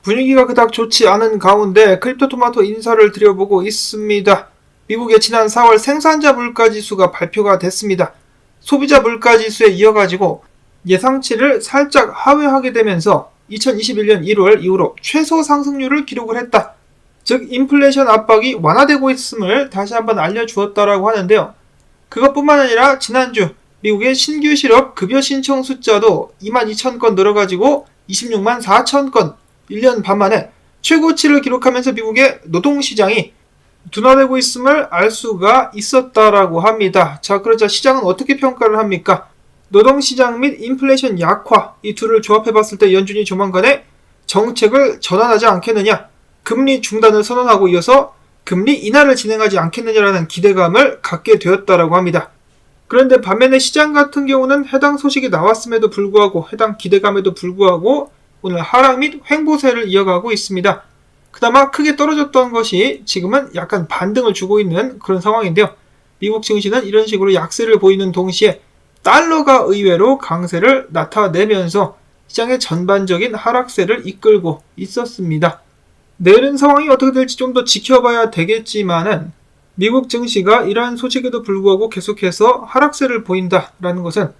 분위기가 그닥 좋지 않은 가운데 크립토토마토 인사를 드려보고 있습니다. 미국의 지난 4월 생산자 물가지수가 발표가 됐습니다. 소비자 물가지수에 이어가지고 예상치를 살짝 하회하게 되면서 2021년 1월 이후로 최소 상승률을 기록을 했다. 즉 인플레이션 압박이 완화되고 있음을 다시 한번 알려주었다라고 하는데요. 그것뿐만 아니라 지난주 미국의 신규 실업 급여 신청 숫자도 22,000건 늘어가지고 26만 4천건 1년 반 만에 최고치를 기록하면서 미국의 노동시장이 둔화되고 있음을 알 수가 있었다라고 합니다. 자, 그러자 시장은 어떻게 평가를 합니까? 노동시장 및 인플레이션 약화, 이 둘을 조합해봤을 때 연준이 조만간에 정책을 전환하지 않겠느냐, 금리 중단을 선언하고 이어서 금리 인하를 진행하지 않겠느냐라는 기대감을 갖게 되었다라고 합니다. 그런데 반면에 시장 같은 경우는 해당 소식이 나왔음에도 불구하고, 해당 기대감에도 불구하고 오늘 하락 및 횡보세를 이어가고 있습니다. 그나마 크게 떨어졌던 것이 지금은 약간 반등을 주고 있는 그런 상황인데요. 미국 증시는 이런 식으로 약세를 보이는 동시에 달러가 의외로 강세를 나타내면서 시장의 전반적인 하락세를 이끌고 있었습니다. 내일은 상황이 어떻게 될지 좀 더 지켜봐야 되겠지만은 미국 증시가 이러한 소식에도 불구하고 계속해서 하락세를 보인다라는 것은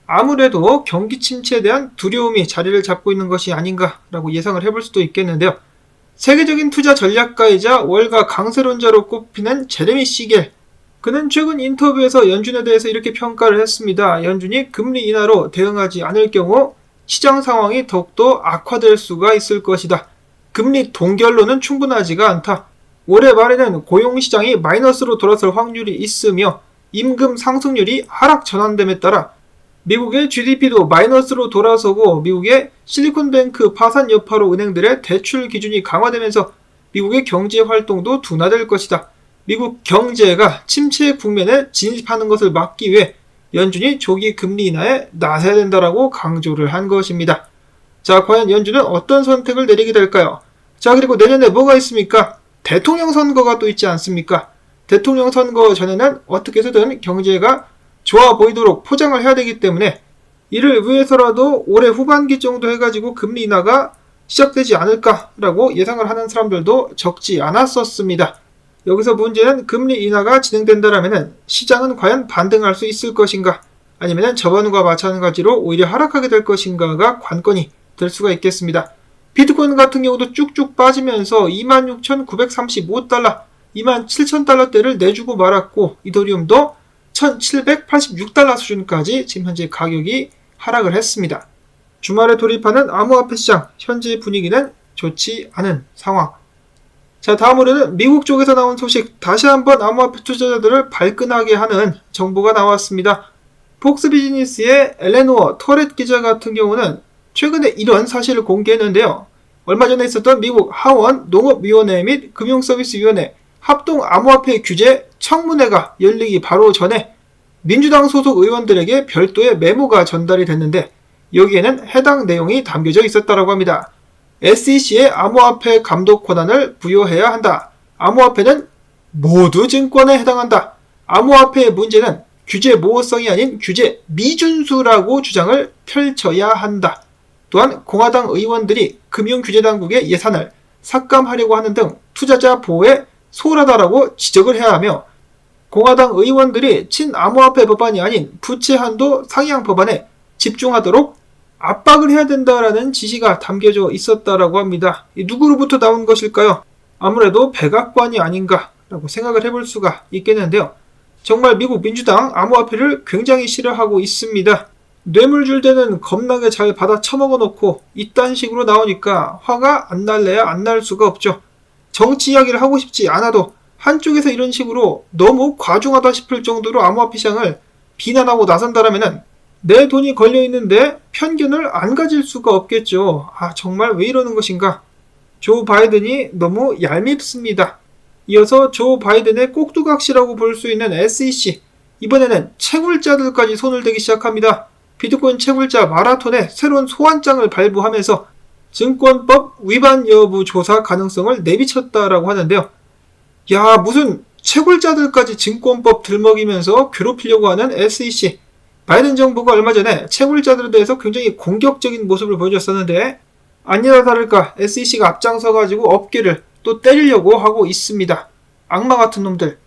아무래도 경기 침체에 대한 두려움이 자리를 잡고 있는 것이 아닌가라고 예상을 해볼 수도 있겠는데요. 세계적인 투자 전략가이자 월가 강세론자로 꼽히는 제레미 시겔, 그는 최근 인터뷰에서 연준에 대해서 이렇게 평가를 했습니다. 연준이 금리 인하로 대응하지 않을 경우 시장 상황이 더욱더 악화될 수가 있을 것이다. 금리 동결로는 충분하지가 않다. 올해 말에는 고용시장이 마이너스로 돌아설 확률이 있으며 임금 상승률이 하락 전환됨에 따라 미국의 GDP도 마이너스로 돌아서고 미국의 실리콘뱅크 파산 여파로 은행들의 대출 기준이 강화되면서 미국의 경제 활동도 둔화될 것이다. 미국 경제가 침체 국면에 진입하는 것을 막기 위해 연준이 조기 금리 인하에 나서야 된다라고 강조를 한 것입니다. 자, 과연 연준은 어떤 선택을 내리게 될까요? 자, 그리고 내년에 뭐가 있습니까? 대통령 선거가 또 있지 않습니까? 대통령 선거 전에는 어떻게 해서든 경제가 좋아 보이도록 포장을 해야 되기 때문에 이를 위해서라도 올해 후반기 정도 해가지고 금리 인하가 시작되지 않을까라고 예상을 하는 사람들도 적지 않았었습니다. 여기서 문제는 금리 인하가 진행된다라면 시장은 과연 반등할 수 있을 것인가, 아니면 저번과 마찬가지로 오히려 하락하게 될 것인가가 관건이 될 수가 있겠습니다. 비트코인 같은 경우도 쭉쭉 빠지면서 26,935달러, 27,000달러대를 내주고 말았고, 이더리움도 1,786달러 수준까지 지금 현재 가격이 하락을 했습니다. 주말에 돌입하는 암호화폐 시장, 현재 분위기는 좋지 않은 상황. 자, 다음으로는 미국 쪽에서 나온 소식, 다시 한번 암호화폐 투자자들을 발끈하게 하는 정보가 나왔습니다. 폭스 비즈니스의 엘레노어 터렛 기자 같은 경우는 최근에 이런 사실을 공개했는데요. 얼마 전에 있었던 미국 하원 농업위원회 및 금융서비스위원회 합동 암호화폐 규제 청문회가 열리기 바로 전에 민주당 소속 의원들에게 별도의 메모가 전달이 됐는데 여기에는 해당 내용이 담겨져 있었다고 합니다. SEC의 암호화폐 감독 권한을 부여해야 한다. 암호화폐는 모두 증권에 해당한다. 암호화폐의 문제는 규제 모호성이 아닌 규제 미준수라고 주장을 펼쳐야 한다. 또한 공화당 의원들이 금융규제당국의 예산을 삭감하려고 하는 등 투자자 보호에 소홀하다라고 지적을 해야 하며, 공화당 의원들이 친암호화폐 법안이 아닌 부채 한도 상향 법안에 집중하도록 압박을 해야 된다라는 지시가 담겨져 있었다라고 합니다. 누구로부터 나온 것일까요? 아무래도 백악관이 아닌가라고 생각을 해볼 수가 있겠는데요. 정말 미국 민주당 암호화폐를 굉장히 싫어하고 있습니다. 뇌물 줄 때는 겁나게 잘 받아 처먹어 놓고 이딴 식으로 나오니까 화가 안 날래야 안 날 수가 없죠. 정치 이야기를 하고 싶지 않아도 한쪽에서 이런 식으로 너무 과중하다 싶을 정도로 암호화폐 시장을 비난하고 나선다라면 내 돈이 걸려있는데 편견을 안 가질 수가 없겠죠. 아, 정말 왜 이러는 것인가? 조 바이든이 너무 얄밉습니다. 이어서 조 바이든의 꼭두각시라고 볼 수 있는 SEC, 이번에는 채굴자들까지 손을 대기 시작합니다. 비트코인 채굴자 마라톤에 새로운 소환장을 발부하면서 증권법 위반 여부 조사 가능성을 내비쳤다라고 하는데요. 야, 무슨 채굴자들까지 증권법 들먹이면서 괴롭히려고 하는 SEC. 바이든 정부가 얼마 전에 채굴자들에 대해서 굉장히 공격적인 모습을 보여줬었는데 아니나 다를까 SEC가 앞장서가지고 업계를 또 때리려고 하고 있습니다. 악마 같은 놈들.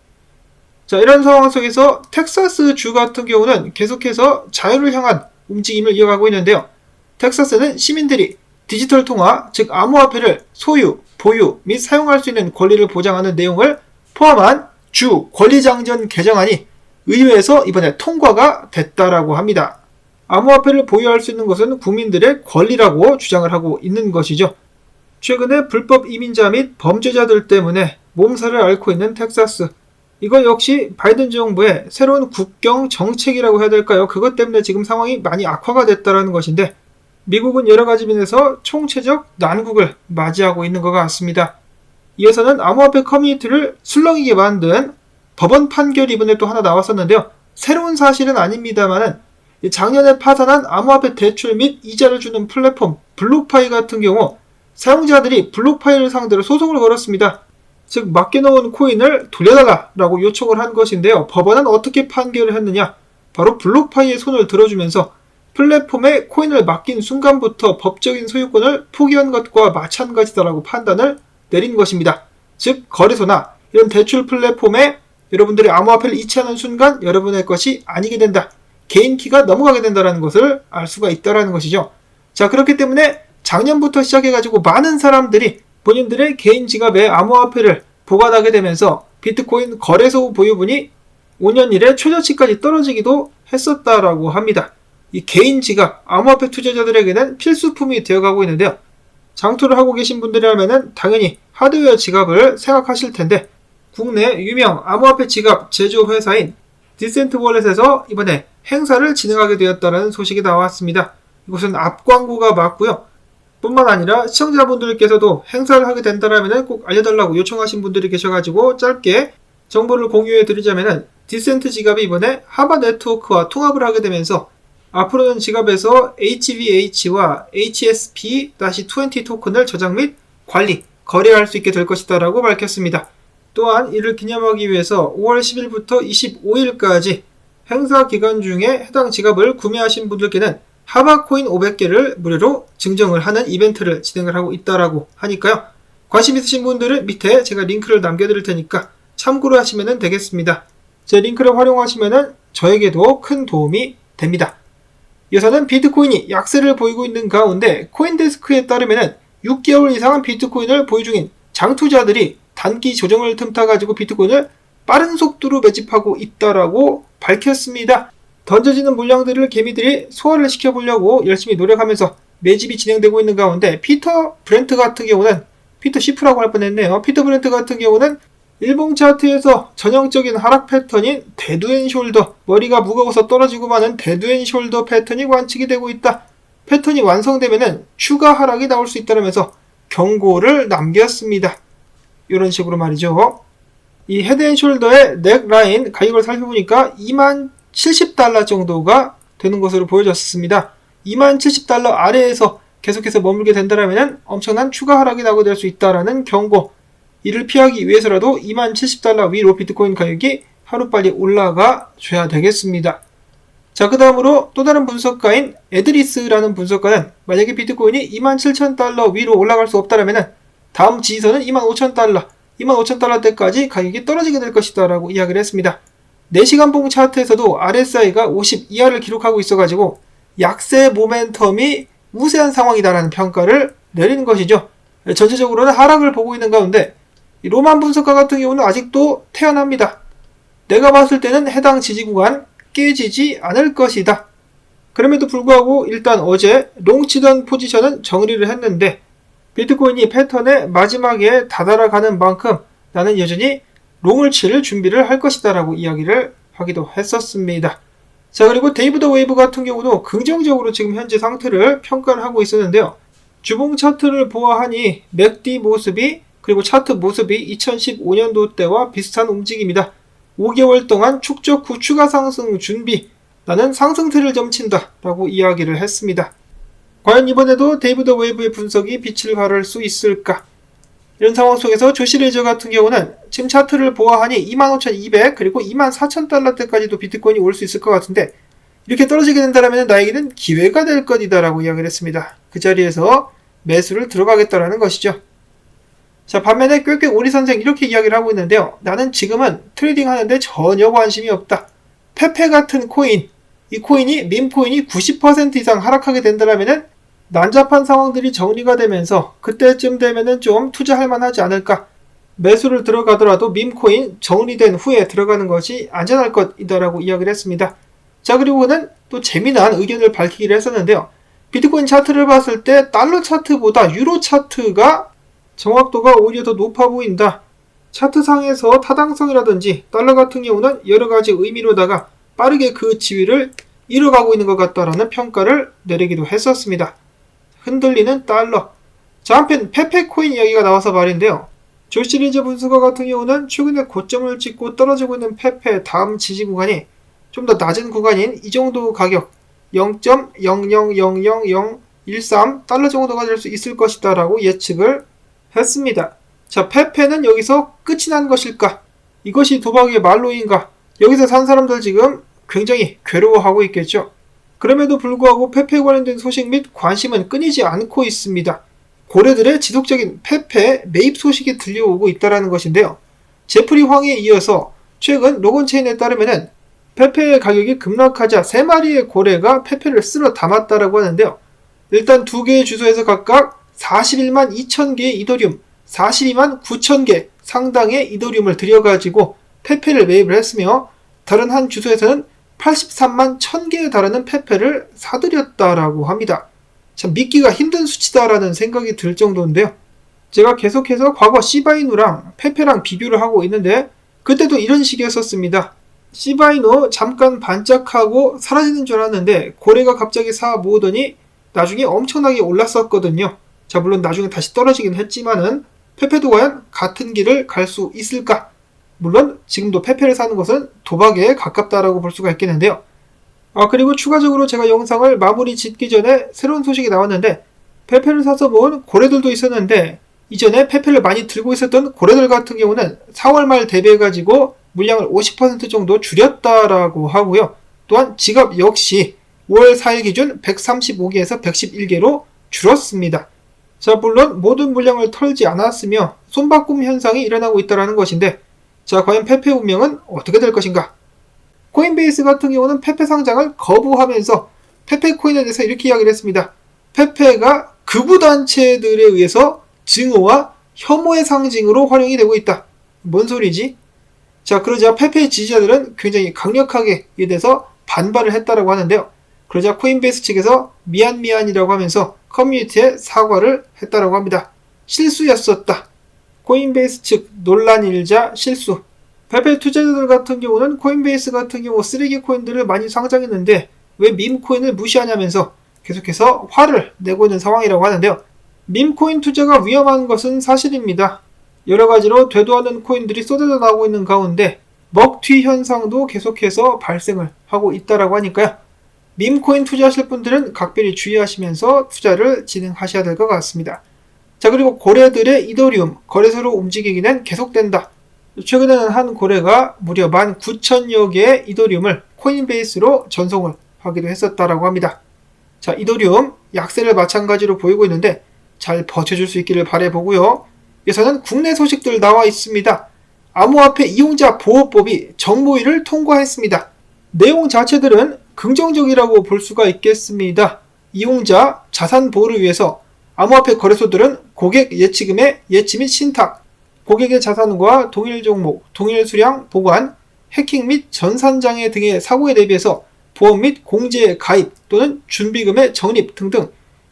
자, 이런 상황 속에서 텍사스 주 같은 경우는 계속해서 자유를 향한 움직임을 이어가고 있는데요. 텍사스는 시민들이 디지털 통화, 즉 암호화폐를 소유, 보유 및 사용할 수 있는 권리를 보장하는 내용을 포함한 주 권리장전 개정안이 의회에서 이번에 통과가 됐다라고 합니다. 암호화폐를 보유할 수 있는 것은 국민들의 권리라고 주장을 하고 있는 것이죠. 최근에 불법 이민자 및 범죄자들 때문에 몸살을 앓고 있는 텍사스. 이거 역시 바이든 정부의 새로운 국경 정책이라고 해야 될까요? 그것 때문에 지금 상황이 많이 악화가 됐다는 것인데 미국은 여러 가지 면에서 총체적 난국을 맞이하고 있는 것 같습니다. 이어서는 암호화폐 커뮤니티를 술렁이게 만든 법원 판결이 이번에 또 하나 나왔었는데요. 새로운 사실은 아닙니다만은 작년에 파산한 암호화폐 대출 및 이자를 주는 플랫폼 블록파이 같은 경우 사용자들이 블록파이를 상대로 소송을 걸었습니다. 즉 맡겨놓은 코인을 돌려달라고 요청을 한 것인데요. 법원은 어떻게 판결을 했느냐? 바로 블록파이의 손을 들어주면서 플랫폼에 코인을 맡긴 순간부터 법적인 소유권을 포기한 것과 마찬가지다라고 판단을 내린 것입니다. 즉 거래소나 이런 대출 플랫폼에 여러분들이 암호화폐를 이체하는 순간 여러분의 것이 아니게 된다. 개인키가 넘어가게 된다는 것을 알 수가 있다는 것이죠. 자, 그렇기 때문에 작년부터 시작해가지고 많은 사람들이 본인들의 개인 지갑에 암호화폐를 보관하게 되면서 비트코인 거래소 보유분이 5년 이래 최저치까지 떨어지기도 했었다라고 합니다. 이 개인 지갑, 암호화폐 투자자들에게는 필수품이 되어가고 있는데요. 장투를 하고 계신 분들이라면 당연히 하드웨어 지갑을 생각하실 텐데 국내 유명 암호화폐 지갑 제조 회사인 디센트월렛에서 이번에 행사를 진행하게 되었다는 소식이 나왔습니다. 이것은 앞 광고가 맞고요. 뿐만 아니라 시청자분들께서도 행사를 하게 된다면 꼭 알려달라고 요청하신 분들이 계셔가지고 짧게 정보를 공유해 드리자면 디센트 지갑이 이번에 하바 네트워크와 통합을 하게 되면서 앞으로는 지갑에서 HVH와 HSP-20 토큰을 저장 및 관리, 거래할 수 있게 될 것이다라고 밝혔습니다. 또한 이를 기념하기 위해서 5월 10일부터 25일까지 행사 기간 중에 해당 지갑을 구매하신 분들께는 하바코인 500개를 무료로 증정을 하는 이벤트를 진행을 하고 있다라고 하니까요. 관심 있으신 분들은 밑에 제가 링크를 남겨드릴 테니까 참고로 하시면 되겠습니다. 제 링크를 활용하시면 저에게도 큰 도움이 됩니다. 이어서는 비트코인이 약세를 보이고 있는 가운데 코인데스크에 따르면 6개월 이상은 비트코인을 보유 중인 장투자들이 단기 조정을 틈타가지고 비트코인을 빠른 속도로 매집하고 있다라고 밝혔습니다. 던져지는 물량들을 개미들이 소화를 시켜보려고 열심히 노력하면서 매집이 진행되고 있는 가운데 피터 브렌트 같은 경우는 피터 시프라고 할 뻔했네요. 피터 브렌트 같은 경우는 일봉 차트에서 전형적인 하락 패턴인 데드앤숄더, 머리가 무거워서 떨어지고 마는 데드앤숄더 패턴이 관측이 되고 있다. 패턴이 완성되면 추가 하락이 나올 수 있다면서 경고를 남겼습니다. 이런 식으로 말이죠. 이 헤드앤숄더의 넥라인 가격을 살펴보니까 2070달러 정도가 되는 것으로 보여졌습니다. 2070달러 아래에서 계속해서 머물게 된다면 엄청난 추가 하락이 나게 될 수 있다라는 경고. 이를 피하기 위해서라도 2070달러 위로 비트코인 가격이 하루빨리 올라가 줘야 되겠습니다. 자, 그 다음으로 또 다른 분석가인 에드리스라는 분석가는 만약에 비트코인이 27,000달러 위로 올라갈 수 없다면 다음 지지선은 25,000달러, 25,000달러대까지 가격이 떨어지게 될 것이다 라고 이야기를 했습니다. 4시간봉 차트에서도 RSI가 50 이하를 기록하고 있어가지고 약세 모멘텀이 우세한 상황이다라는 평가를 내리는 것이죠. 전체적으로는 하락을 보고 있는 가운데 로만 분석가 같은 경우는 아직도 태연합니다. 내가 봤을 때는 해당 지지 구간 깨지지 않을 것이다. 그럼에도 불구하고 일단 어제 롱치던 포지션은 정리를 했는데 비트코인이 패턴의 마지막에 다다라가는 만큼 나는 여전히 롱을 칠 준비를 할 것이다 라고 이야기를 하기도 했었습니다. 자, 그리고 데이브 더 웨이브 같은 경우도 긍정적으로 지금 현재 상태를 평가를 하고 있었는데요. 주봉 차트를 보아하니 맥디 모습이 그리고 차트 모습이 2015년도 때와 비슷한 움직임이다. 5개월 동안 축적 후 추가 상승 준비, 나는 상승세를 점친다 라고 이야기를 했습니다. 과연 이번에도 데이브 더 웨이브의 분석이 빛을 발할 수 있을까? 이런 상황 속에서 조시레저 같은 경우는 지금 차트를 보아하니 25,200 그리고 24,000달러대까지도 비트코인이 올 수 있을 것 같은데 이렇게 떨어지게 된다면 나에게는 기회가 될 것이다 라고 이야기를 했습니다. 그 자리에서 매수를 들어가겠다라는 것이죠. 자, 반면에 꾀꾀 오리 선생 이렇게 이야기를 하고 있는데요. 나는 지금은 트레이딩 하는데 전혀 관심이 없다. 페페 같은 코인, 이 코인이 밈코인이 90% 이상 하락하게 된다면은 난잡한 상황들이 정리가 되면서 그때쯤 되면은 좀 투자할 만하지 않을까. 매수를 들어가더라도 밈코인 정리된 후에 들어가는 것이 안전할 것이다라고 이야기를 했습니다. 자, 그리고 그는 또 재미난 의견을 밝히기를 했었는데요. 비트코인 차트를 봤을 때 달러 차트보다 유로 차트가 정확도가 오히려 더 높아 보인다. 차트상에서 타당성이라든지 달러 같은 경우는 여러가지 의미로다가 빠르게 그 지위를 이뤄가고 있는 것 같다라는 평가를 내리기도 했었습니다. 흔들리는 달러. 자, 한편 페페코인 이야기가 나와서 말인데요. 조시리즈 분석가 같은 경우는 최근에 고점을 찍고 떨어지고 있는 페페 다음 지지 구간이 좀 더 낮은 구간인 이 정도 가격 0.0000013달러 정도가 될 수 있을 것이다 라고 예측을 했습니다. 자, 페페는 여기서 끝이 난 것일까? 이것이 도박의 말로인가? 여기서 산 사람들 지금 굉장히 괴로워하고 있겠죠. 그럼에도 불구하고 페페 관련된 소식 및 관심은 끊이지 않고 있습니다. 고래들의 지속적인 페페 매입 소식이 들려오고 있다는 것인데요. 제프리 황에 이어서 최근 로건체인에 따르면 페페의 가격이 급락하자 3마리의 고래가 페페를 쓸어 담았다고 하는데요. 일단 2개의 주소에서 각각 41만 2천 개의 이더리움, 42만 9천 개 상당의 이더리움을 들여가지고 페페를 매입을 했으며 다른 한 주소에서는 83만 1000개에 달하는 페페를 사들였다라고 합니다. 참 믿기가 힘든 수치다라는 생각이 들 정도인데요. 제가 계속해서 과거 시바이누랑 페페랑 비교를 하고 있는데 그때도 이런 식이었었습니다. 시바이누 잠깐 반짝하고 사라지는 줄 알았는데 고래가 갑자기 사 모으더니 나중에 엄청나게 올랐었거든요. 자, 물론 나중에 다시 떨어지긴 했지만은 페페도 과연 같은 길을 갈 수 있을까? 물론 지금도 페페를 사는 것은 도박에 가깝다라고 볼 수가 있겠는데요. 그리고 추가적으로 제가 영상을 마무리 짓기 전에 새로운 소식이 나왔는데 페페를 사서 모은 고래들도 있었는데 이전에 페페를 많이 들고 있었던 고래들 같은 경우는 4월 말 대비해가지고 물량을 50% 정도 줄였다라고 하고요. 또한 지갑 역시 5월 4일 기준 135개에서 111개로 줄었습니다. 자, 물론 모든 물량을 털지 않았으며 손바꿈 현상이 일어나고 있다는 것인데 자, 과연 페페 운명은 어떻게 될 것인가? 코인베이스 같은 경우는 페페 상장을 거부하면서 페페 코인에 대해서 이렇게 이야기를 했습니다. 페페가 극우 단체들에 의해서 증오와 혐오의 상징으로 활용이 되고 있다. 뭔 소리지? 자, 그러자 페페 지지자들은 굉장히 강력하게 이에 대해서 반발을 했다라고 하는데요. 그러자 코인베이스 측에서 미안이라고 하면서 커뮤니티에 사과를 했다라고 합니다. 실수였었다. 코인베이스 측 논란 일자 실수. 페페 투자자들 같은 경우는 코인베이스 같은 경우 쓰레기 코인들을 많이 상장했는데 왜 밈코인을 무시하냐면서 계속해서 화를 내고 있는 상황이라고 하는데요. 밈코인 투자가 위험한 것은 사실입니다. 여러가지로 되도않은 코인들이 쏟아져 나오고 있는 가운데 먹튀 현상도 계속해서 발생을 하고 있다라고 하니까요. 밈코인 투자하실 분들은 각별히 주의하시면서 투자를 진행하셔야 될 것 같습니다. 자, 그리고 고래들의 이더리움 거래소로 움직이기는 계속된다. 최근에는 한 고래가 무려 19,000여 개의 이더리움을 코인베이스로 전송을 하기도 했었다라고 합니다. 자, 이더리움 약세를 마찬가지로 보이고 있는데 잘 버텨줄 수 있기를 바라보고요. 여기서는 국내 소식들 나와 있습니다. 암호화폐 이용자 보호법이 정보위를 통과했습니다. 내용 자체들은 긍정적이라고 볼 수가 있겠습니다. 이용자 자산 보호를 위해서 암호화폐 거래소들은 고객 예치금의 예치 및 신탁, 고객의 자산과 동일 종목, 동일 수량 보관, 해킹 및 전산장애 등의 사고에 대비해서 보험 및 공제 가입 또는 준비금의 적립 등등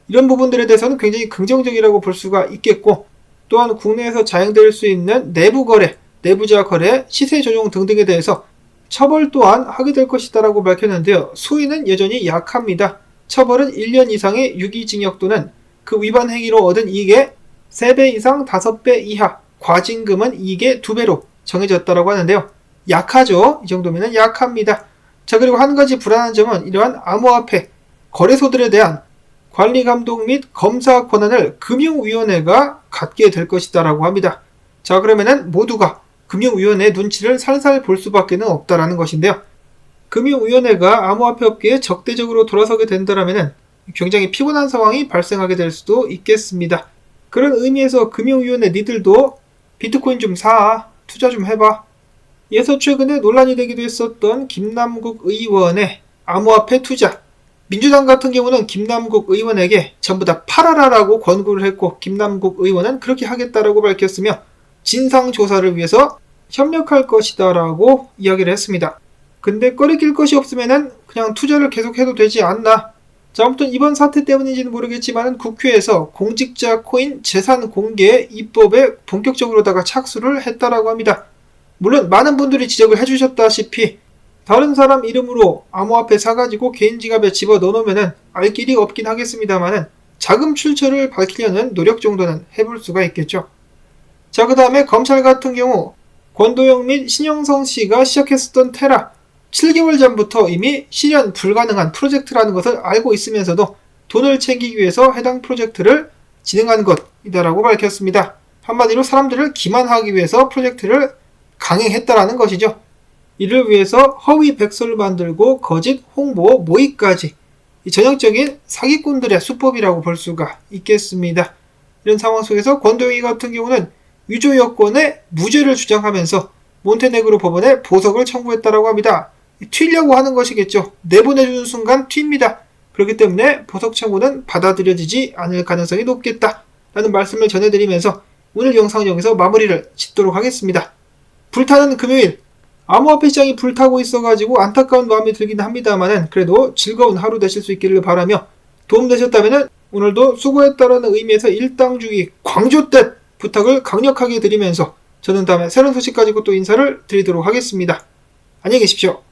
이런 부분들에 대해서는 굉장히 긍정적이라고 볼 수가 있겠고 또한 국내에서 자행될 수 있는 내부 거래, 내부자 거래, 시세 조정 등등에 대해서 처벌 또한 하게 될 것이다라고 밝혔는데요. 수위는 여전히 약합니다. 처벌은 1년 이상의 유기징역 또는 그 위반 행위로 얻은 이익의 3배 이상 5배 이하, 과징금은 이익의 2배로 정해졌다라고 하는데요. 약하죠. 이 정도면 약합니다. 자, 그리고 한 가지 불안한 점은 이러한 암호화폐 거래소들에 대한 관리 감독 및 검사 권한을 금융위원회가 갖게 될 것이다라고 합니다. 자, 그러면은 모두가 금융위원회 눈치를 살살 볼 수밖에 없다라는 것인데요. 금융위원회가 암호화폐 업계에 적대적으로 돌아서게 된다면은 굉장히 피곤한 상황이 발생하게 될 수도 있겠습니다. 그런 의미에서 금융위원회 니들도 비트코인 좀 사, 투자 좀 해봐. 이어서 최근에 논란이 되기도 했었던 김남국 의원의 암호화폐 투자. 민주당 같은 경우는 김남국 의원에게 전부 다 팔아라라고 권고를 했고, 김남국 의원은 그렇게 하겠다라고 밝혔으며 진상조사를 위해서 협력할 것이다라고 이야기를 했습니다. 근데 꺼리낄 것이 없으면은 그냥 투자를 계속해도 되지 않나. 자, 아무튼 이번 사태 때문인지는 모르겠지만 국회에서 공직자 코인 재산 공개 입법에 본격적으로다가 착수를 했다라고 합니다. 물론 많은 분들이 지적을 해주셨다시피 다른 사람 이름으로 암호화폐 사가지고 개인 지갑에 집어넣으면은 알 길이 없긴 하겠습니다만은 자금 출처를 밝히려는 노력 정도는 해볼 수가 있겠죠. 자, 그 다음에 검찰 같은 경우 권도영 및 신영성 씨가 시작했었던 테라 7개월 전부터 이미 실현 불가능한 프로젝트라는 것을 알고 있으면서도 돈을 챙기기 위해서 해당 프로젝트를 진행한 것이다라고 밝혔습니다. 한마디로 사람들을 기만하기 위해서 프로젝트를 강행했다라는 것이죠. 이를 위해서 허위 백서를 만들고 거짓 홍보 모의까지 이 전형적인 사기꾼들의 수법이라고 볼 수가 있겠습니다. 이런 상황 속에서 권도영이 같은 경우는 위조 여권의 무죄를 주장하면서 몬테네그로 법원에 보석을 청구했다라고 합니다. 튀려고 하는 것이겠죠. 내보내주는 순간 튑니다. 그렇기 때문에 보석 청구는 받아들여지지 않을 가능성이 높겠다 라는 말씀을 전해드리면서 오늘 영상은 여기서 마무리를 짓도록 하겠습니다. 불타는 금요일, 암호화폐 시장이 불타고 있어가지고 안타까운 마음이 들긴 합니다만은 그래도 즐거운 하루 되실 수 있기를 바라며 도움되셨다면 오늘도 수고했다라는 의미에서 일당주의 광조댓 부탁을 강력하게 드리면서 저는 다음에 새로운 소식 가지고 또 인사를 드리도록 하겠습니다. 안녕히 계십시오.